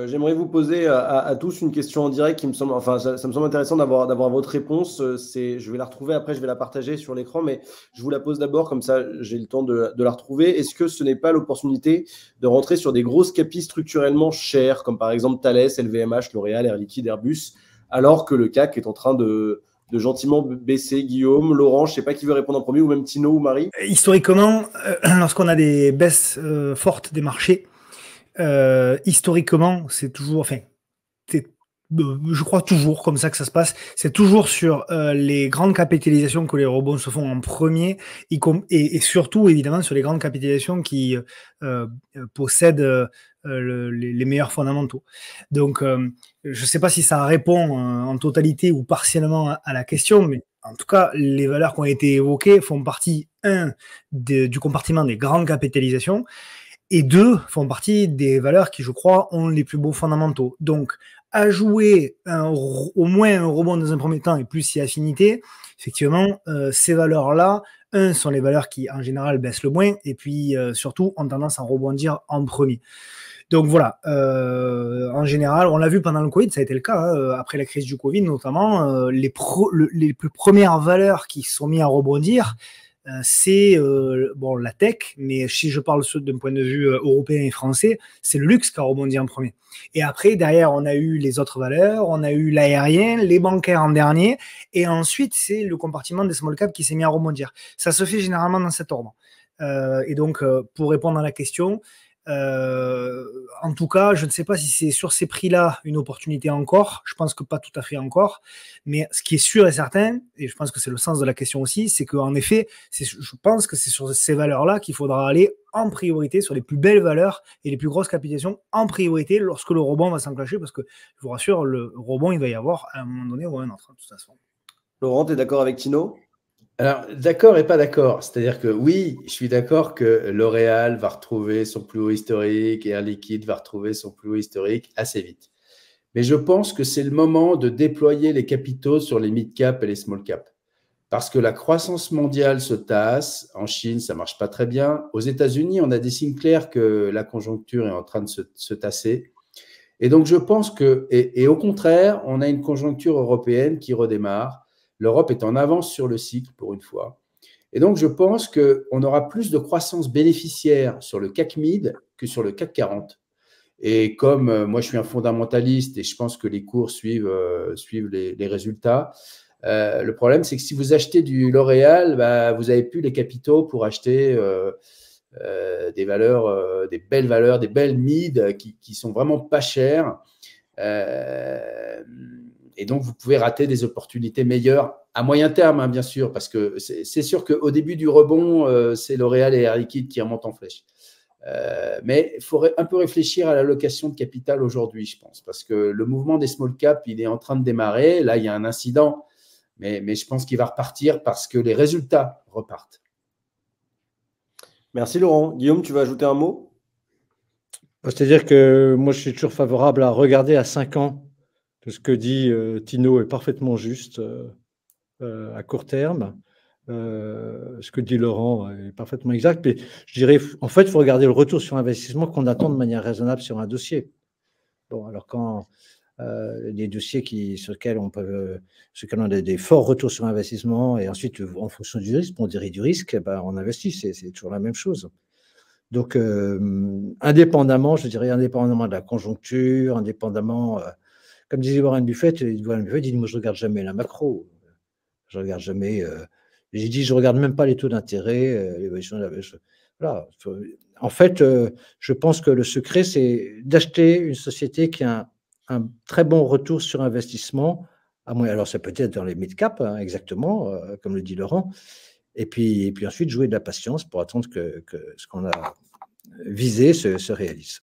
J'aimerais vous poser à tous une question en direct qui me semble, enfin, ça me semble intéressant d'avoir votre réponse. Je vais la retrouver après, je vais la partager sur l'écran, mais je vous la pose d'abord, comme ça j'ai le temps de la retrouver. Est-ce que ce n'est pas l'opportunité de rentrer sur des grosses capis structurellement chères, comme par exemple Thales, LVMH, L'Oréal, Air Liquide, Airbus, alors que le CAC est en train de gentiment baisser? Guillaume, Laurent, je ne sais pas qui veut répondre en premier, ou même Tino ou Marie. Historiquement, lorsqu'on a des baisses fortes des marchés, historiquement, c'est toujours, enfin, c'est, je crois toujours comme ça que ça se passe. C'est toujours sur les grandes capitalisations que les rebonds se font en premier, et surtout évidemment sur les grandes capitalisations qui possèdent les meilleurs fondamentaux. Donc, je ne sais pas si ça répond en totalité ou partiellement à la question, mais en tout cas, les valeurs qui ont été évoquées font partie, du compartiment des grandes capitalisations, et deux, font partie des valeurs qui, je crois, ont les plus beaux fondamentaux. Donc, à jouer au moins un rebond dans un premier temps et plus si affinité, effectivement, ces valeurs-là, sont les valeurs qui, en général, baissent le moins, et puis, surtout, ont tendance à rebondir en premier. Donc voilà, en général, on l'a vu pendant le Covid, ça a été le cas, après la crise du Covid notamment, les plus premières valeurs qui sont mises à rebondir, c'est bon, la tech, mais si je parle d'un point de vue européen et français, c'est le luxe qui a rebondi en premier. Et après, derrière, on a eu les autres valeurs, on a eu l'aérien, les bancaires en dernier, et ensuite, c'est le compartiment des small caps qui s'est mis à rebondir. Ça se fait généralement dans cet ordre. Et donc, pour répondre à la question, en tout cas, je ne sais pas si c'est sur ces prix-là une opportunité encore. Je pense que pas tout à fait encore. Mais ce qui est sûr et certain, et je pense que c'est le sens de la question aussi, c'est qu'en effet, je pense que c'est sur ces valeurs-là qu'il faudra aller en priorité, sur les plus belles valeurs et les plus grosses capitalisations en priorité lorsque le rebond va s'enclencher, parce que je vous rassure, le rebond, il va y avoir à un moment donné ou à un autre, de toute façon. Laurent, tu es d'accord avec Tino? Alors, d'accord et pas d'accord. C'est-à-dire que oui, je suis d'accord que L'Oréal va retrouver son plus haut historique et Air Liquide va retrouver son plus haut historique assez vite. Mais je pense que c'est le moment de déployer les capitaux sur les mid-cap et les small-cap. Parce que la croissance mondiale se tasse. En Chine, ça ne marche pas très bien. Aux États-Unis, on a des signes clairs que la conjoncture est en train de se tasser. Et donc, je pense que, et au contraire, on a une conjoncture européenne qui redémarre. L'Europe est en avance sur le cycle pour une fois. Et donc, je pense qu'on aura plus de croissance bénéficiaire sur le CAC Mid que sur le CAC 40. Et comme moi, je suis un fondamentaliste et je pense que les cours suivent les résultats, le problème, c'est que si vous achetez du L'Oréal, bah, vous n'avez plus les capitaux pour acheter des valeurs, des belles valeurs, des belles mid qui sont vraiment pas chères. Et donc, vous pouvez rater des opportunités meilleures à moyen terme, hein, bien sûr, parce que c'est sûr qu'au début du rebond, c'est L'Oréal et Air Liquide qui remontent en flèche. Mais il faut un peu réfléchir à l'allocation de capital aujourd'hui, je pense, parce que le mouvement des small caps, il est en train de démarrer. Là, il y a un incident, mais je pense qu'il va repartir parce que les résultats repartent. Merci Laurent. Guillaume, tu veux ajouter un mot? C'est-à-dire que moi, je suis toujours favorable à regarder à 5 ans. Ce que dit Tino est parfaitement juste à court terme. Ce que dit Laurent est parfaitement exact. Mais je dirais, en fait, il faut regarder le retour sur investissement qu'on attend de manière raisonnable sur un dossier. Bon, alors quand des dossiers sur lesquels on a des forts retours sur investissement et ensuite, en fonction du risque, on dirait du risque, ben, on investit, c'est toujours la même chose. Donc, indépendamment, je dirais, indépendamment de la conjoncture, indépendamment, comme disait Warren Buffett, il dit, moi, je ne regarde jamais la macro. Je ne regarde jamais. J'ai dit, je ne regarde même pas les taux d'intérêt. Voilà. En fait, je pense que le secret, c'est d'acheter une société qui a un très bon retour sur investissement. Alors, ça peut être dans les mid-cap, hein, exactement, comme le dit Laurent. Et puis ensuite, jouer de la patience pour attendre que ce qu'on a visé se réalise.